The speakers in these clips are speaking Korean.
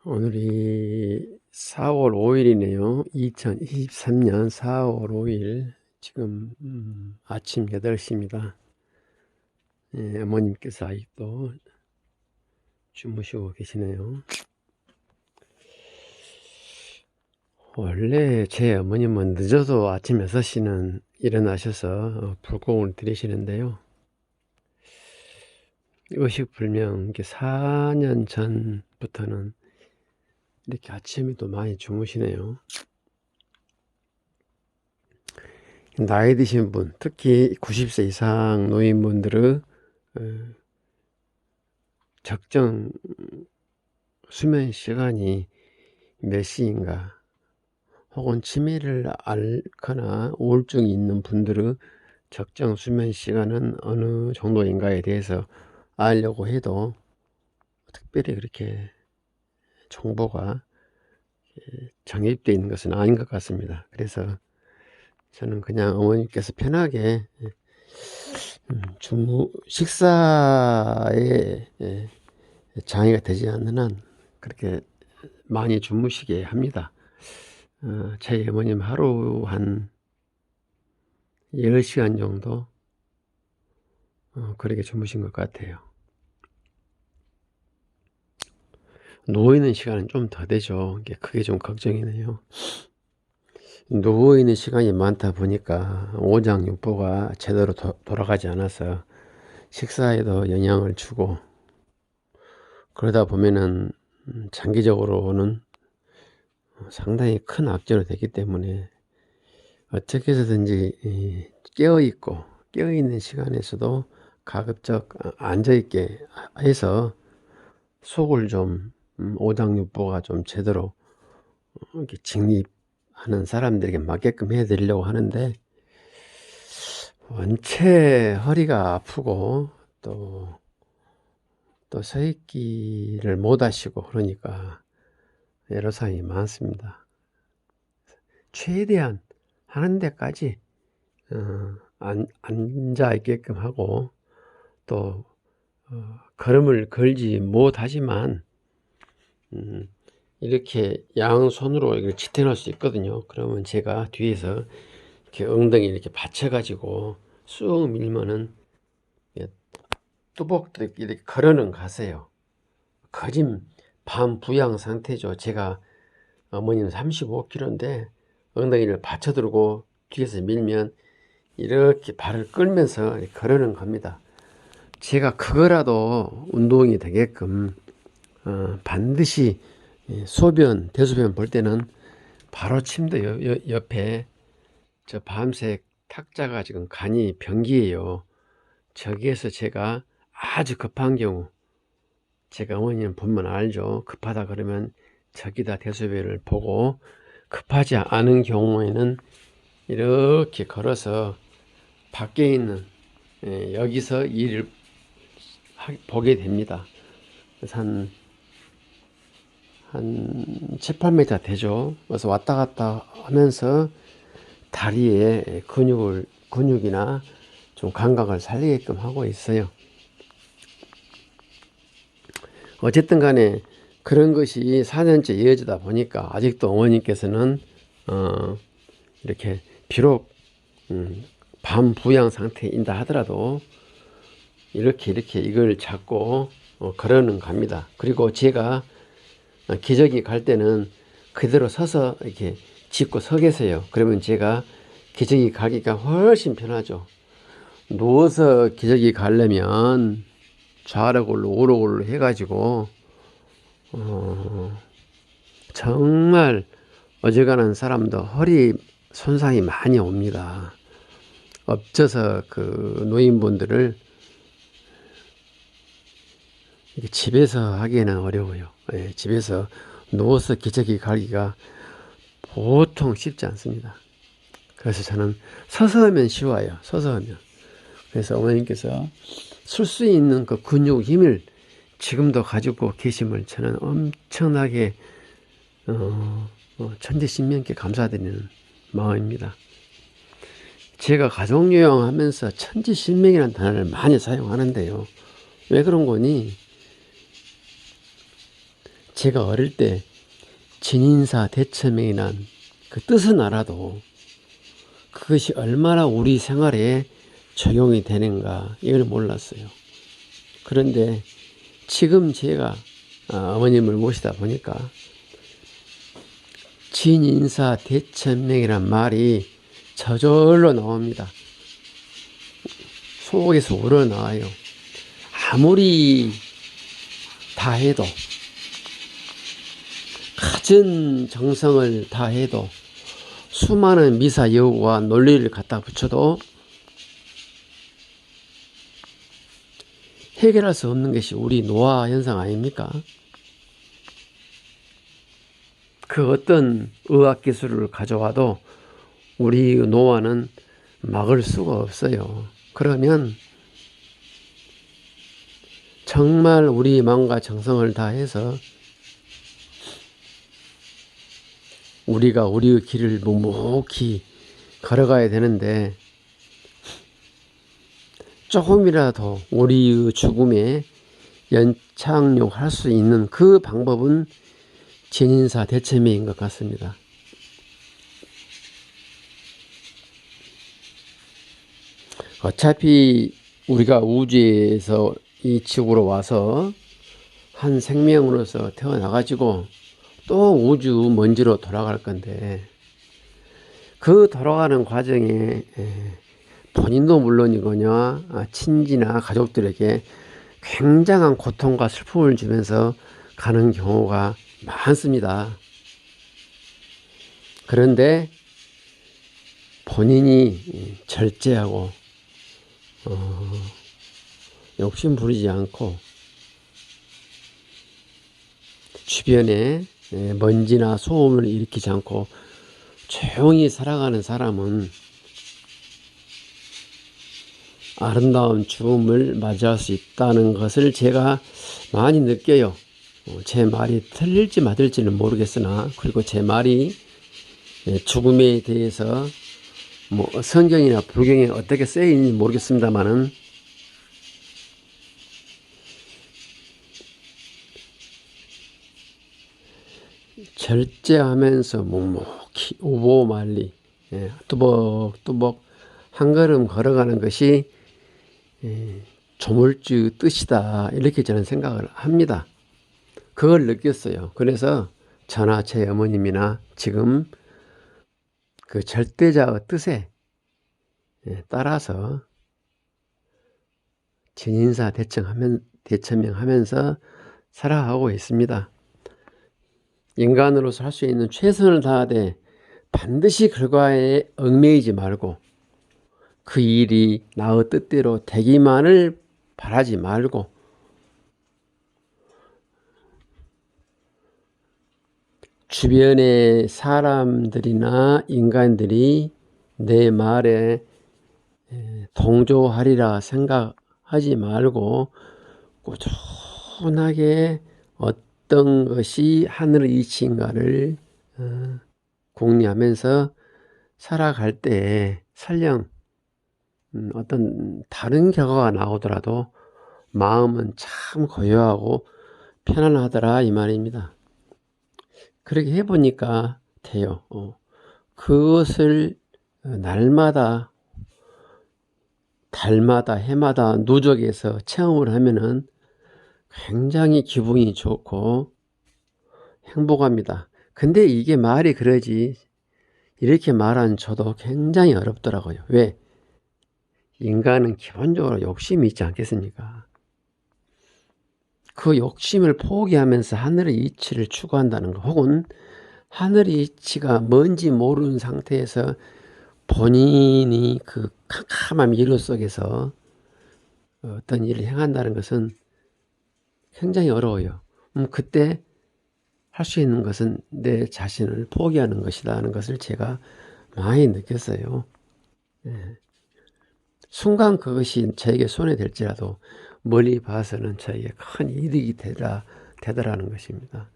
오늘이 4월 5일이네요. 2023년 4월 5일 지금 아침 8시입니다. 예, 어머님께서 아직도 주무시고 계시네요. 원래 제 어머님은 늦어도 아침 6시는 일어나셔서 불공을 들이시는데요. 의식불명 4년 전부터는 이렇게 아침에도 많이 주무시네요. 나이 드신 분, 특히 90세 이상 노인분들은 적정 수면 시간이 몇 시인가, 혹은 치매를 앓거나 우울증이 있는 분들은 적정 수면 시간은 어느 정도인가에 대해서 알려고 해도 특별히 그렇게 정보가 정립되어 있는 것은 아닌 것 같습니다. 그래서 저는 그냥 어머니께서 편하게 식사에 장애가 되지 않는 한 그렇게 많이 주무시게 합니다. 저희 어머님 하루 한 10시간 정도 그렇게 주무신 것 같아요. 누워있는 시간은 좀 더 되죠. 그게 좀 걱정이네요. 누워있는 시간이 많다 보니까 오장육부가 제대로 돌아가지 않아서 식사에도 영향을 주고, 그러다 보면은 장기적으로는 상당히 큰 악재로 되기 때문에 어떻게 해서든지 깨어있는 시간에서도 가급적 앉아있게 해서 속을 좀 오장육부가 좀 제대로 이렇게 직립하는 사람들에게 맞게끔 해드리려고 하는데, 원체 허리가 아프고 또 서 있기를 못 하시고 그러니까 애로사항이 많습니다. 최대한 하는 데까지 앉아 있게끔 하고, 또 걸음을 걸지 못하지만 이렇게 양손으로 이걸 지탱 할 수 있거든요. 그러면 제가 뒤에서 이렇게 엉덩이 이렇게 받쳐 가지고 쑥 밀면은 뚜벅뚜벅 이렇게 걸어는 가세요. 거진 반부양 상태죠. 제가 어머니는 35kg인데 엉덩이를 받쳐 들고 뒤에서 밀면 이렇게 발을 끌면서 걸어는 겁니다. 제가 그거라도 운동이 되게끔 반드시 대소변 볼 때는 바로 침대 옆에 저 밤색 탁자가 지금 간이 변기예요. 저기에서 제가 아주 급한 경우, 제가 어머니는 보면 알죠. 급하다 그러면 저기다 대소변을 보고, 급하지 않은 경우에는 이렇게 걸어서 밖에 있는 여기서 일을 보게 됩니다. 그래서 한 7, 8m 되죠. 그래서 왔다 갔다 하면서 다리에 근육이나 좀 감각을 살리게끔 하고 있어요. 어쨌든 간에 그런 것이 4년째 이어지다 보니까 아직도 어머님께서는 이렇게 비록 반부양 상태인다 하더라도 이렇게 이걸 잡고 걸어는 갑니다. 그리고 제가 기저귀 갈 때는 그대로 서서 이렇게 짚고 서 계세요. 그러면 제가 기저귀 가기가 훨씬 편하죠. 누워서 기저귀 가려면 좌로골로 우로골로 해가지고 정말 어지간한 사람도 허리 손상이 많이 옵니다. 엎쳐서 그 노인분들을 집에서 하기에는 어려워요. 집에서 누워서 기저귀 갈기가 보통 쉽지 않습니다. 그래서 저는 서서 하면 쉬워요. 서서 하면. 그래서 어머님께서 쓸 수 있는 그 근육 힘을 지금도 가지고 계심을 저는 엄청나게 천지신명께 감사드리는 마음입니다. 제가 가족요양하면서 천지신명이라는 단어를 많이 사용하는데요. 왜 그런 거니? 제가 어릴 때 진인사 대처명이란 그 뜻은 알아도 그것이 얼마나 우리 생활에 적용이 되는가 이걸 몰랐어요. 그런데 지금 제가 어머님을 모시다 보니까 진인사 대천명이란 말이 저절로 나옵니다. 속에서 우러나와요. 아무리 다 해도, 갖은 정성을 다해도, 수많은 미사 여구와 논리를 갖다 붙여도 해결할 수 없는 것이 우리 노화 현상 아닙니까? 그 어떤 의학 기술을 가져와도 우리 노화는 막을 수가 없어요. 그러면 정말 우리 마음과 정성을 다해서 우리가 우리의 길을 묵묵히 걸어가야 되는데, 조금이라도 우리의 죽음에 연착륙할 수 있는 그 방법은 진인사 대체명인 것 같습니다. 어차피 우리가 우주에서 이 지구로 와서 한 생명으로서 태어나가지고 또 우주 먼지로 돌아갈 건데, 그 돌아가는 과정에 본인도 물론이거냐 친지나 가족들에게 굉장한 고통과 슬픔을 주면서 가는 경우가 많습니다. 그런데 본인이 절제하고 욕심 부리지 않고 주변에 먼지나 소음을 일으키지 않고 조용히 살아가는 사람은 아름다운 죽음을 맞이할 수 있다는 것을 제가 많이 느껴요. 제 말이 틀릴지 맞을지는 모르겠으나, 그리고 제 말이 죽음에 대해서 뭐 성경이나 불경에 어떻게 쓰여 있는지 모르겠습니다만은 절제하면서 묵묵히 우보말리 뚜벅뚜벅 한 걸음 걸어가는 것이 조물주 뜻이다, 이렇게 저는 생각을 합니다. 그걸 느꼈어요. 그래서 저나 제 어머님이나 지금 그 절대자의 뜻에 따라서 진인사 대천명하면서 살아가고 있습니다. 인간으로서 할 수 있는 최선을 다하되 반드시 결과에 얽매이지 말고 그 일이 나의 뜻대로 되기만을 바라지 말고 주변의 사람들이나 인간들이 내 말에 동조하리라 생각하지 말고 꾸준하게 어떤 것이 하늘의 이치인가를 궁리하면서 살아갈 때 설령 어떤 다른 결과가 나오더라도 마음은 참 고요하고 편안하더라, 이 말입니다. 그렇게 해보니까 돼요. 그것을 날마다, 달마다, 해마다 누적해서 체험을 하면은 굉장히 기분이 좋고 행복합니다. 근데 이게 말이 그러지, 이렇게 말한 저도 굉장히 어렵더라고요. 왜? 인간은 기본적으로 욕심이 있지 않겠습니까? 그 욕심을 포기하면서 하늘의 이치를 추구한다는 것, 혹은 하늘의 이치가 뭔지 모르는 상태에서 본인이 그 캄캄한 미로 속에서 어떤 일을 행한다는 것은 굉장히 어려워요. 그때 할 수 있는 것은 내 자신을 포기하는 것이다 하는 것을 제가 많이 느꼈어요. 순간 그것이 저에게 손해될지라도 멀리 봐서는 저에게 큰 이득이 되더라는 것입니다.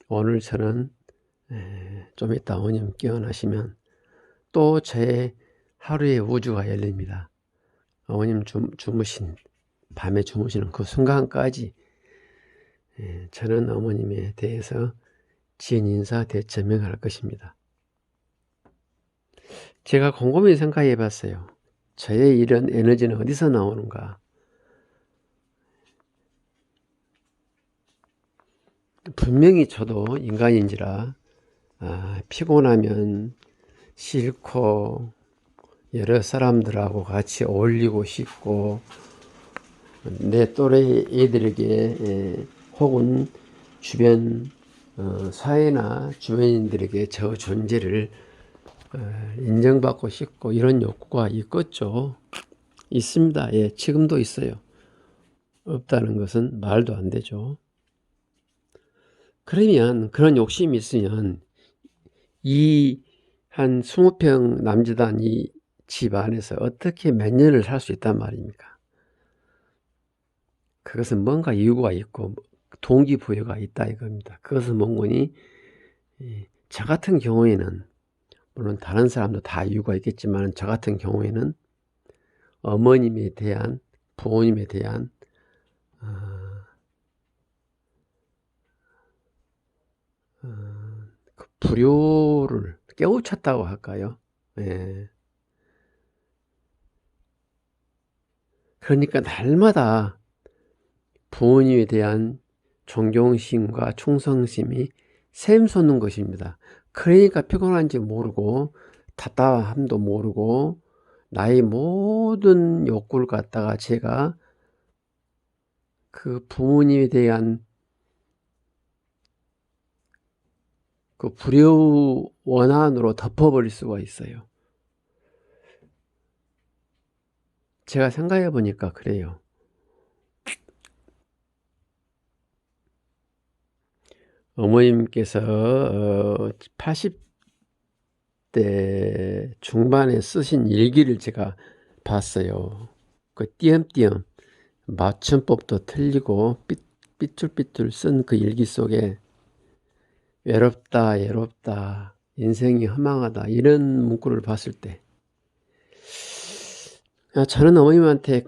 오늘 저는 좀 이따 어머님 깨어나시면 또 제 하루의 우주가 열립니다. 어머님 밤에 주무시는 그 순간까지 저는 어머님에 대해서 진인사 대처명을 할 것입니다. 제가 곰곰이 생각해 봤어요. 저의 이런 에너지는 어디서 나오는가? 분명히 저도 인간인지라 피곤하면 싫고 여러 사람들하고 같이 어울리고 싶고 내 또래 애들에게 혹은 주변 사회나 주변인들에게 저 존재를 인정받고 싶고 이런 욕구가 있겠죠. 있습니다. 예, 지금도 있어요. 없다는 것은 말도 안 되죠. 그러면 그런 욕심이 있으면 이 한 20평 남짓한 이 집 안에서 어떻게 몇 년을 살 수 있단 말입니까? 그것은 뭔가 이유가 있고 동기부여가 있다 이겁니다. 그것은 뭔가니 저 같은 경우에는 물론 다른 사람도 다 이유가 있겠지만 저 같은 경우에는 어머님에 대한 부모님에 대한 그 불효를 깨우쳤다고 할까요? 예. 그러니까 날마다 부모님에 대한 존경심과 충성심이 샘솟는 것입니다. 그러니까 피곤한지 모르고 답답함도 모르고 나의 모든 욕구를 갖다가 제가 그 부모님에 대한 그 불효 원한으로 덮어버릴 수가 있어요. 제가 생각해 보니까 그래요. 어머님께서 80대 중반에 쓰신 일기를 제가 봤어요. 그 띄엄띄엄 맞춤법도 틀리고 삐뚤삐뚤 쓴 그 일기 속에 외롭다, 외롭다, 인생이 허망하다 이런 문구를 봤을 때 저는 어머님한테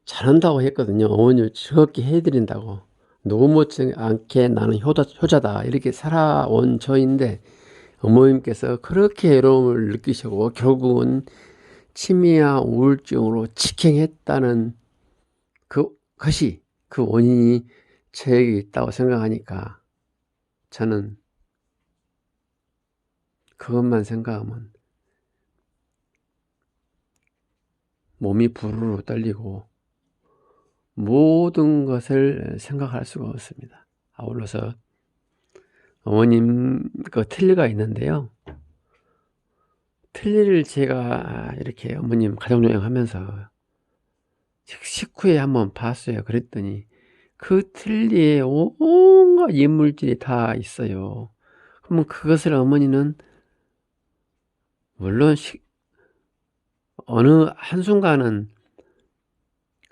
잘한다고 했거든요. 어머님을 즐겁게 해드린다고. 누구 못지않게 나는 효자다 이렇게 살아온 저인데 어머님께서 그렇게 외로움을 느끼시고 결국은 치매와 우울증으로 직행했다는 그것이 그 원인이 저에게 있다고 생각하니까 저는 그것만 생각하면 몸이 부르르 떨리고 모든 것을 생각할 수가 없습니다. 아울러서 어머님 틀니가 있는데요. 틀니를 제가 이렇게 어머님 가족여행 하면서 식후에 한번 봤어요. 그랬더니 그 틀니에 온갖 이물질이 다 있어요. 그러면 그것을 어머니는 물론 어느 한순간은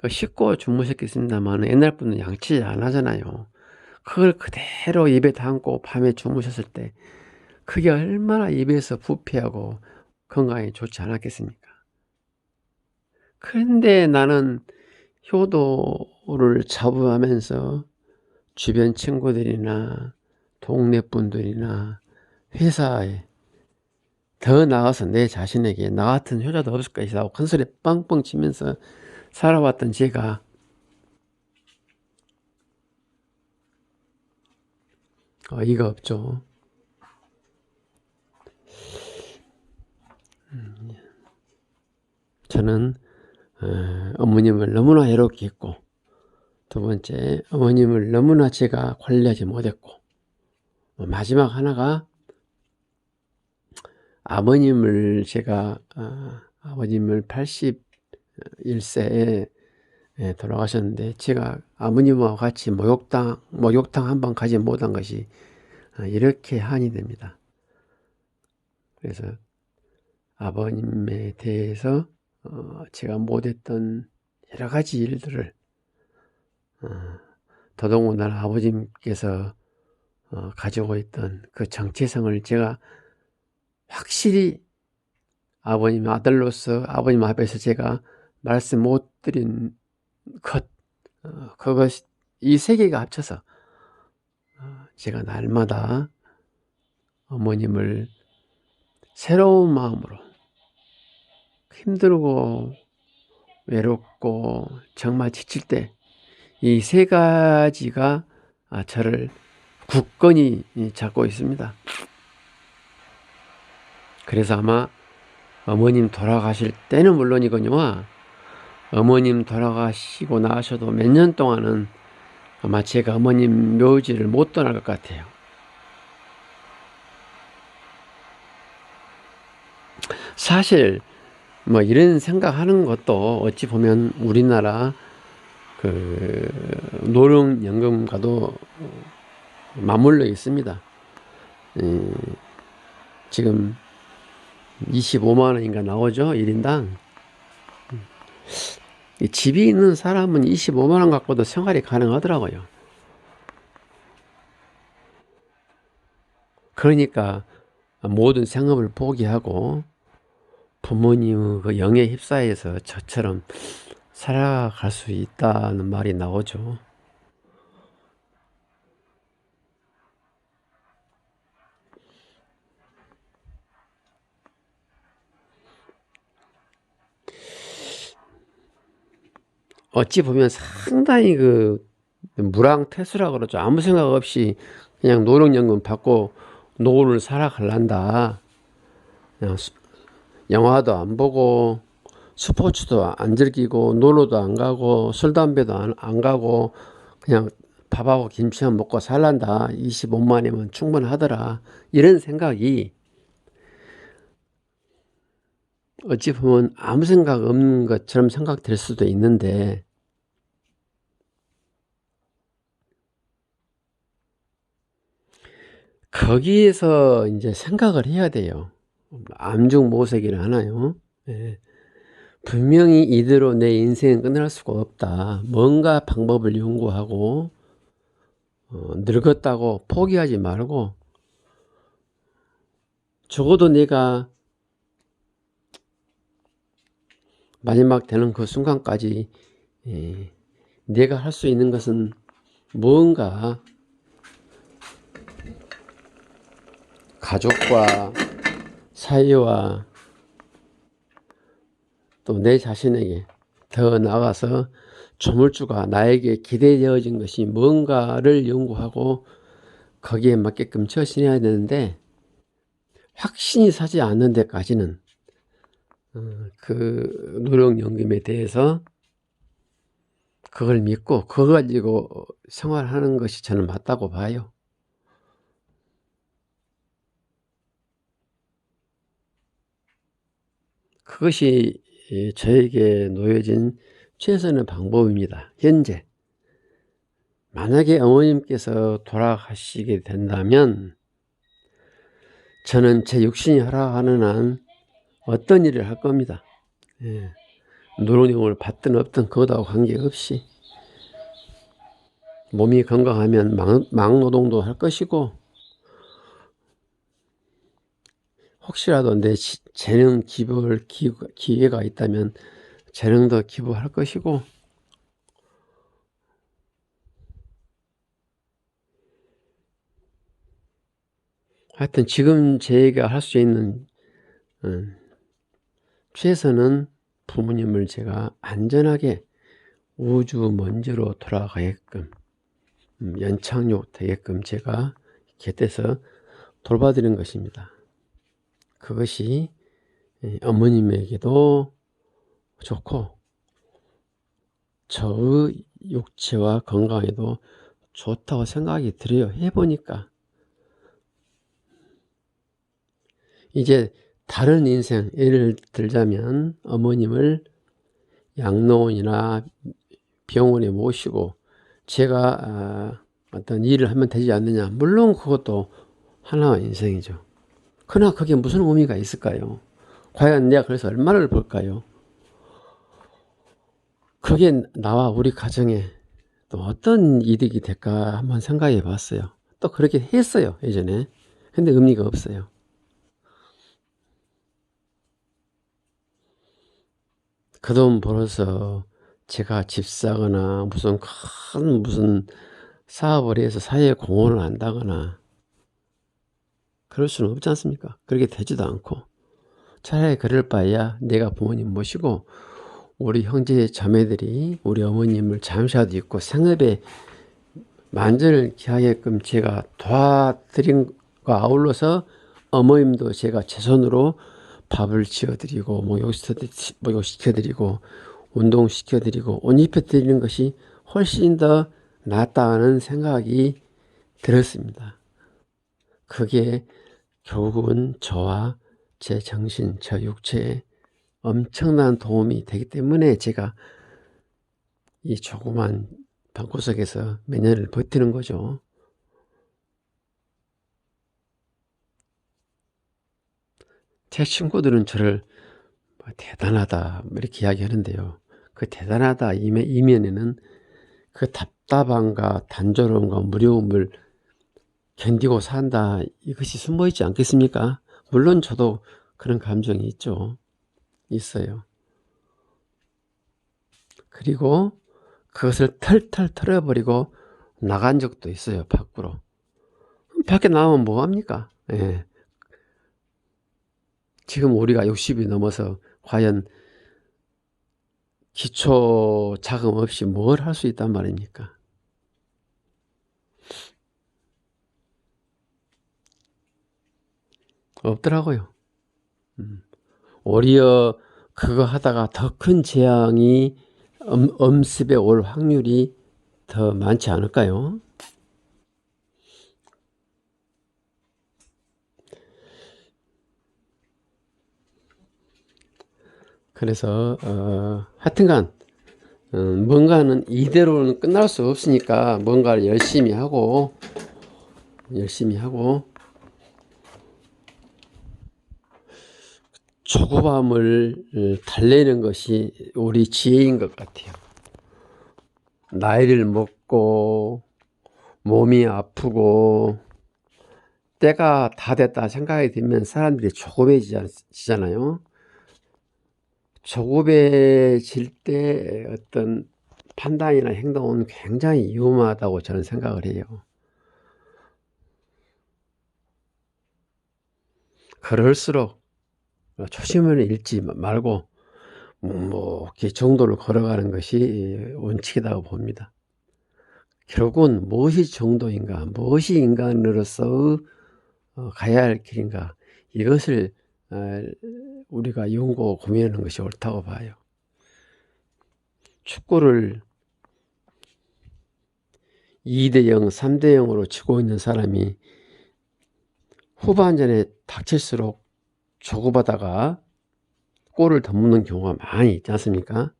씻고 주무셨겠습니다만 옛날 분은 양치 안 하잖아요. 그걸 그대로 입에 담고 밤에 주무셨을 때 그게 얼마나 입에서 부패하고 건강에 좋지 않았겠습니까? 그런데 나는 효도를 자부하면서 주변 친구들이나 동네 분들이나 회사에 더 나아가서 내 자신에게 나 같은 효자도 없을 것이다 하고 큰소리 뻥뻥 치면서 살아왔던 제가 어이가 없죠. 저는 어머님을 너무나 외롭게 했고 두 번째 어머님을 너무나 제가 관리하지 못했고 마지막 하나가 아버님을 제가 아버님을 81세에 돌아가셨는데 제가 아버님과 같이 목욕탕 한번 가지 못한 것이 이렇게 한이 됩니다. 그래서 아버님에 대해서 제가 못했던 여러 가지 일들을 더더군다나 아버님께서 가지고 있던 그 정체성을 제가 확실히 아버님 아들로서 아버님 앞에서 제가 말씀 못 드린 것, 그것, 이 세 개가 합쳐서 제가 날마다 어머님을 새로운 마음으로, 힘들고 외롭고 정말 지칠 때 이 세 가지가 저를 굳건히 잡고 있습니다. 그래서 아마 어머님 돌아가실 때는 물론이거니와 어머님 돌아가시고 나셔도 몇 년 동안은 아마 제가 어머님 묘지를 못 떠날 것 같아요. 사실 뭐 이런 생각하는 것도 어찌 보면 우리나라 그 노령연금과도 맞물려 있습니다. 지금 25만 원인가 나오죠, 1인당. 집이 있는 사람은 25만 원 갖고도 생활이 가능하더라고요. 그러니까 모든 생업을 포기하고 부모님의 그 영에 휩싸여서 저처럼 살아갈 수 있다는 말이 나오죠. 어찌 보면 상당히 그 무랑태수라 그러죠. 아무 생각 없이 그냥 노령연금 받고 노후를 살아갈란다. 그냥 영화도 안 보고 스포츠도 안 즐기고 놀러도 안 가고 술 담배도 안 가고 그냥 밥하고 김치만 먹고 살란다. 25만이면 충분하더라. 이런 생각이 어찌 보면 아무 생각 없는 것처럼 생각될 수도 있는데, 거기에서 이제 생각을 해야 돼요. 암중모색이라 하나요? 예. 분명히 이대로 내 인생은 끝날 수가 없다. 뭔가 방법을 연구하고 늙었다고 포기하지 말고, 적어도 내가 마지막 되는 그 순간까지 내가 할 수 있는 것은 뭔가 가족과 사회와 또 내 자신에게 더 나아가서 조물주가 나에게 기대되어진 것이 뭔가를 연구하고 거기에 맞게끔 처신해야 되는데, 확신이 사지 않는 데까지는 그 노령연금에 대해서 그걸 믿고 그거 가지고 생활하는 것이 저는 맞다고 봐요. 그것이 저에게 놓여진 최선의 방법입니다. 현재 만약에 어머님께서 돌아가시게 된다면 저는 제 육신이 허락하는 한 어떤 일을 할 겁니다. 노령연금을 받든 없든 그것하고 관계없이 몸이 건강하면 막노동도 할 것이고, 혹시라도 내 재능 기부할 기회가 있다면 재능도 기부할 것이고, 하여튼 지금 제가 할 수 있는 최선은 부모님을 제가 안전하게 우주 먼지로 돌아가게끔 연착륙 되게끔 제가 곁에서 돌봐드리는 것입니다. 그것이 어머님에게도 좋고 저의 육체와 건강에도 좋다고 생각이 들어요. 해보니까. 이제 다른 인생, 예를 들자면 어머님을 양로원이나 병원에 모시고 제가 어떤 일을 하면 되지 않느냐. 물론 그것도 하나의 인생이죠. 그러나 그게 무슨 의미가 있을까요? 과연 내가 그래서 얼마를 벌까요? 그게 나와 우리 가정에 또 어떤 이득이 될까 한번 생각해 봤어요. 또 그렇게 했어요, 예전에. 근데 의미가 없어요. 그 돈 벌어서 제가 집 사거나 무슨 사업을 해서 사회에 공헌을 한다거나 그럴 수는 없지 않습니까? 그렇게 되지도 않고 차라리 그럴 바에야 내가 부모님 모시고 우리 형제 자매들이 우리 어머님을 잠시라도 잊고 생업에 만전을 기하게끔 제가 도와드린 거 아울러서 어머님도 제가 제 손으로 밥을 지어드리고 목욕시켜드리고 운동시켜드리고 옷 입혀드리는 것이 훨씬 더 낫다는 생각이 들었습니다. 그게 결국은 저와 제 정신, 저 육체에 엄청난 도움이 되기 때문에 제가 이 조그만 방구석에서 몇 년을 버티는 거죠. 제 친구들은 저를 대단하다 이렇게 이야기하는데요. 그 대단하다 이면에는 그 답답함과 단조로움과 무료움을 견디고 산다 이것이 숨어 있지 않겠습니까? 물론 저도 그런 감정이 있어요. 그리고 그것을 털털 털어버리고 나간 적도 있어요. 밖으로. 밖에 나오면 뭐합니까? 예. 지금 우리가 60이 넘어서 과연 기초 자금 없이 뭘 할 수 있단 말입니까? 없더라고요. 오히려 그거 하다가 더 큰 재앙이 엄습에 올 확률이 더 많지 않을까요? 그래서 하여튼간 뭔가는 이대로는 끝날 수 없으니까 뭔가를 열심히 하고 조급함을 달래는 것이 우리 지혜인 것 같아요. 나이를 먹고 몸이 아프고 때가 다 됐다 생각이 들면 사람들이 조급해지잖아요. 조급해질 때 어떤 판단이나 행동은 굉장히 위험하다고 저는 생각을 해요. 그럴수록 초심을 잃지 말고 묵묵히 정도를 걸어가는 것이 원칙이라고 봅니다. 결국은 무엇이 정도인가, 무엇이 인간으로서 가야 할 길인가, 이것을 우리가 연구하고 고민하는 것이 옳다고 봐요. 축구를 2대0, 3대0으로 치고 있는 사람이 후반전에 닥칠수록 조급하다가 골을 더 먹는 경우가 많이 있지 않습니까?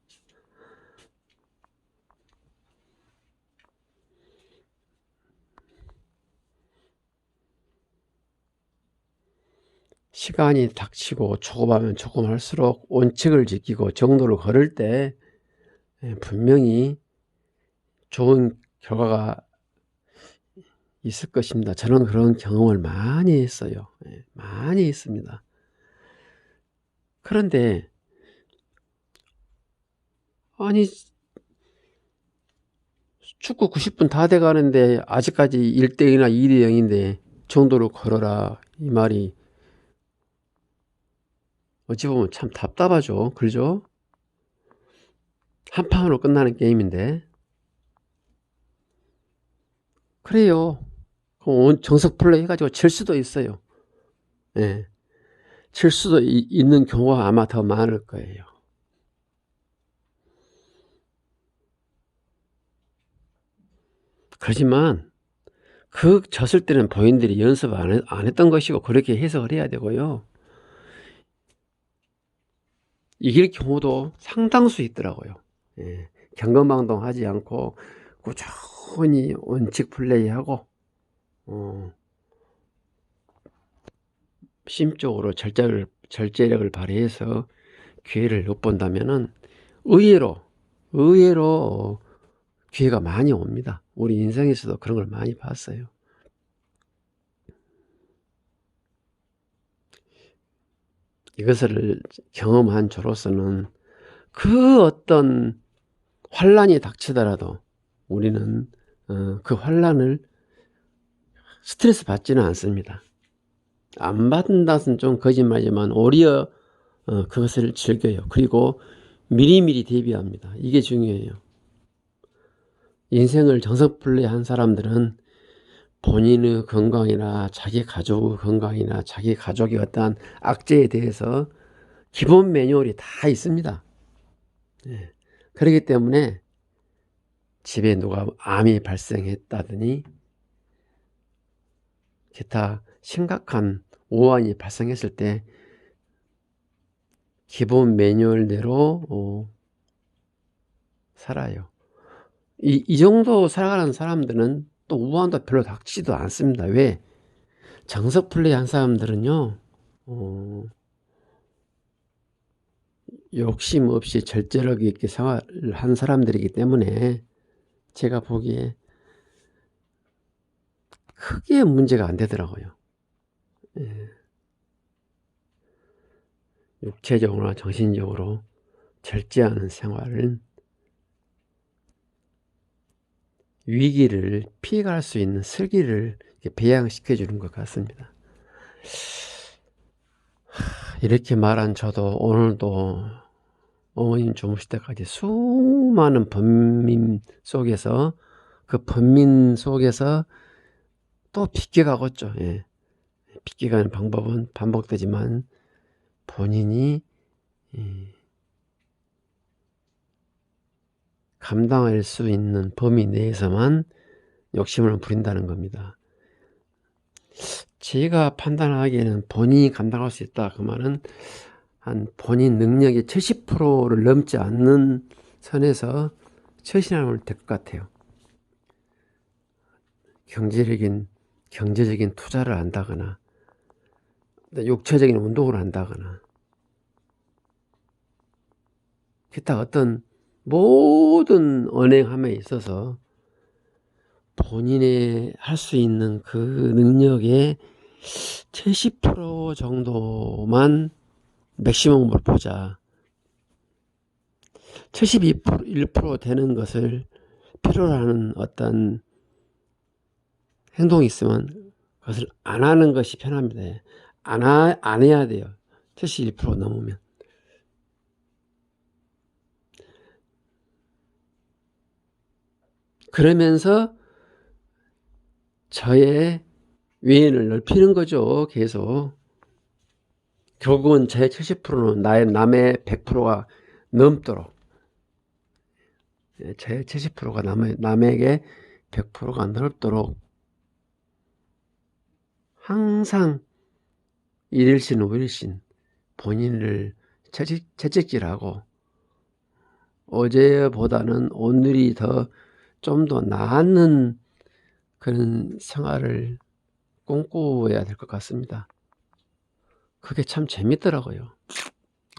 시간이 닥치고 조급하면 조급할수록 원칙을 지키고 정도를 걸을 때 분명히 좋은 결과가 있을 것입니다. 저는 그런 경험을 많이 했어요. 많이 했습니다. 그런데 아니 축구 90분 다 돼가는데 아직까지 1대2나 2대0인데 정도를 걸어라 이 말이 어찌 보면 참 답답하죠. 그러죠? 한 판으로 끝나는 게임인데. 그래요. 정석 플레이 해가지고 질 수도 있어요. 예. 질 수도 있는 경우가 아마 더 많을 거예요. 그렇지만 그 졌을 때는 본인들이 연습 안 했던 것이고 그렇게 해석을 해야 되고요. 이길 경우도 상당수 있더라고요. 예. 경건망동하지 않고 꾸준히 원칙 플레이하고 심적으로 절제력을 발휘해서 기회를 엿본다면은 의외로 기회가 많이 옵니다. 우리 인생에서도 그런 걸 많이 봤어요. 이것을 경험한 저로서는 그 어떤 환란이 닥치더라도 우리는 그 환란을 스트레스 받지는 않습니다. 안 받는다는 좀 거짓말이지만 오히려 그것을 즐겨요. 그리고 미리미리 대비합니다. 이게 중요해요. 인생을 정석불레 한 사람들은 본인의 건강이나 자기 가족의 건강이나 자기 가족의 어떠한 악재에 대해서 기본 매뉴얼이 다 있습니다. 예. 그렇기 때문에 집에 누가 암이 발생했다더니 기타 심각한 오한이 발생했을 때 기본 매뉴얼대로 살아요. 이 정도 살아가는 사람들은 또 우한도 별로 닥치지도 않습니다. 왜? 정석 플레이 한 사람들은요, 욕심 없이 절제력 있게 생활을 한 사람들이기 때문에 제가 보기에 크게 문제가 안 되더라고요. 예. 육체적으로나 정신적으로 절제하는 생활은 위기를 피해갈 수 있는 슬기를 배양시켜 주는 것 같습니다. 이렇게 말한 저도 오늘도 어머님 주무실 때까지 수많은 번민 속에서 그 번민 속에서 또 비껴가고 있죠. 예. 비껴가는 방법은 반복되지만 본인이 감당할 수 있는 범위 내에서만 욕심을 부린다는 겁니다. 제가 판단하기에는 본인이 감당할 수 있다. 그 말은 한 본인 능력의 70%를 넘지 않는 선에서 처신하면 될 것 같아요. 경제적인 투자를 한다거나 육체적인 운동을 한다거나 기타 어떤 모든 언행함에 있어서 본인이 할 수 있는 그 능력의 70% 정도만 맥시멈으로 보자. 71% 되는 것을 필요로 하는 어떤 행동이 있으면 그것을 안 하는 것이 편합니다. 안 해야 돼요. 71% 넘으면. 그러면서 저의 외연을 넓히는 거죠. 계속. 결국은 제 70%는 남의 100%가 넘도록, 제 70%가 남에게 100%가 넓도록 항상 일일신 오일신 본인을 채찍질하고 어제보다는 오늘이 좀 더 나은 그런 생활을 꿈꿔야 될 것 같습니다. 그게 참 재밌더라고요.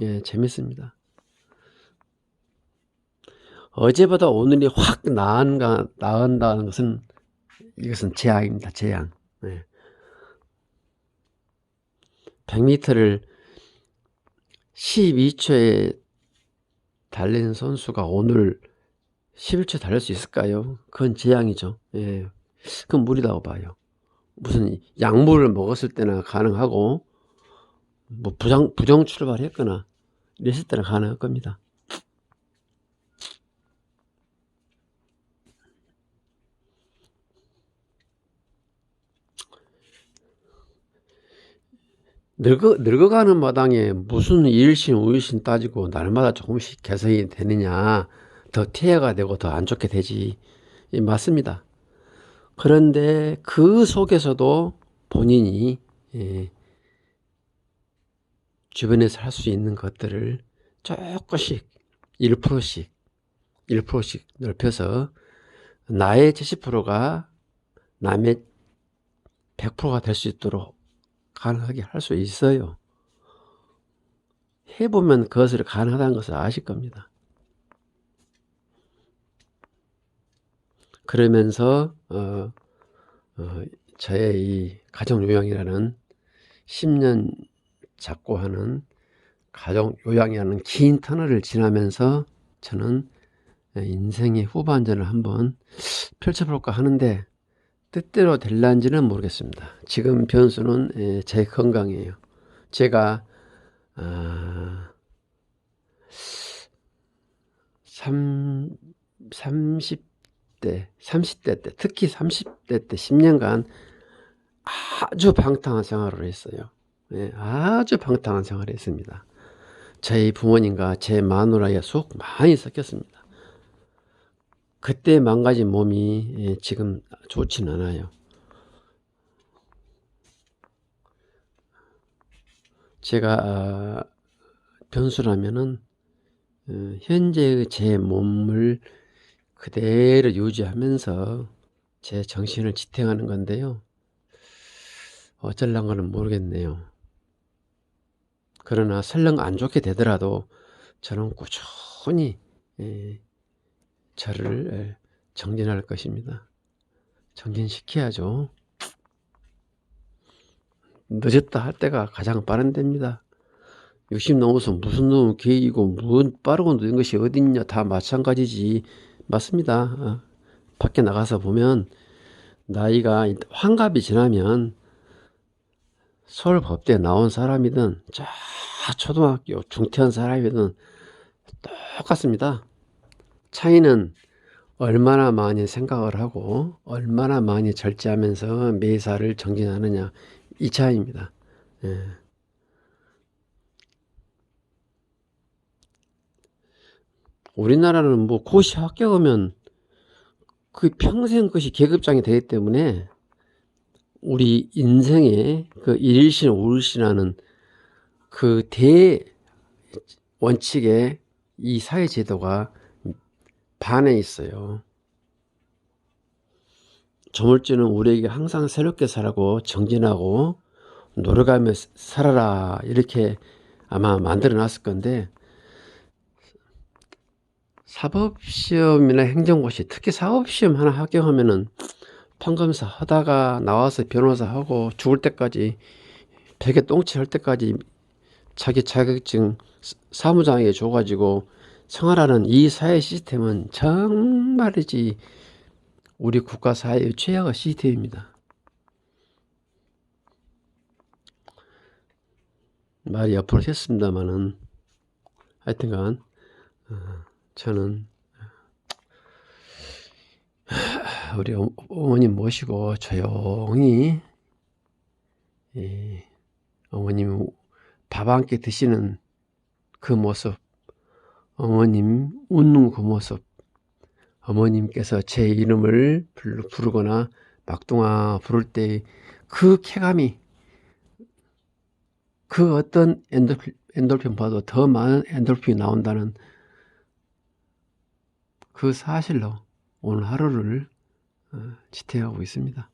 예, 재밌습니다. 어제보다 오늘이 확 나은다는 것은 이것은 재앙입니다. 재앙. 예. 100m를 12초에 달리는 선수가 오늘 11초 달릴 수 있을까요? 그건 재앙이죠. 예. 그건 무리다고 봐요. 무슨 약물을 먹었을 때나 가능하고 뭐 부정 출발했거나 이랬을 때는 가능할 겁니다. 늙어가는 마당에 무슨 일신 우일신 따지고 날마다 조금씩 개선이 되느냐, 더 퇴화가 되고 더 안 좋게 되지. 맞습니다. 그런데 그 속에서도 본인이 주변에서 할 수 있는 것들을 조금씩 1%씩 넓혀서 나의 70%가 남의 100%가 될 수 있도록 가능하게 할 수 있어요. 해보면 그것을 가능하다는 것을 아실 겁니다. 그러면서 저의 이 가정요양이라는 10년 잡고 하는 가족 요양이라는 긴 터널을 지나면서 저는 인생의 후반전을 한번 펼쳐볼까 하는데 뜻대로 될란지는 모르겠습니다. 지금 변수는 제 건강이에요. 제가 30대 때, 특히 30대 때 10년간 아주 방탕한 생활을 했어요. 아주 방탕한 생활을 했습니다. 저희 부모님과 제 마누라의 속 많이 섞였습니다. 그때 망가진 몸이 지금 좋진 않아요. 제가 변수라면은 현재의 제 몸을 그대로 유지하면서 제 정신을 지탱하는 건데요. 어쩔란가는 모르겠네요. 그러나 설령 안 좋게 되더라도 저는 꾸준히 저를 정진할 것입니다. 정진시켜야죠. 늦었다 할 때가 가장 빠른 데입니다. 60 넘어서 무슨 놈 계획이고 무슨 빠르고 늦은 것이 어딨냐, 다 마찬가지지. 맞습니다. 밖에 나가서 보면 나이가 환갑이 지나면 서울법대에 나온 사람이든 초등학교 중퇴한 사람이든 똑같습니다. 차이는 얼마나 많이 생각을 하고 얼마나 많이 절제하면서 매사를 정진하느냐, 이 차이입니다. 우리나라는 뭐 고시 합격하면 그 평생 것이 계급장이 되기 때문에 우리 인생의 그 일신 오일신하는 그 대원칙에 이 사회제도가 반해 있어요. 조물주는 우리에게 항상 새롭게 살라고 정진하고 노력하며 살아라, 이렇게 아마 만들어 놨을 건데, 사법시험이나 행정고시, 특히 사법시험 하나 합격하면은 판검사 하다가 나와서 변호사 하고 죽을 때까지, 베개 똥치 할 때까지 자기 자격증 사무장에게 줘가지고 생활하는 이 사회 시스템은 정말이지 우리 국가 사회의 최악의 시스템입니다. 말이 옆으로 샜습니다만은 하여튼간 저는 우리 어머님 모시고 조용히 어머님 밥 한 끼 드시는 그 모습, 어머님 웃는 그 모습, 어머님께서 제 이름을 부르거나 막둥아 부를 때 그 쾌감이, 그 어떤 엔돌핀보다도 더 많은 엔돌핀이 나온다는 그 사실로 오늘 하루를 지탱하고 있습니다.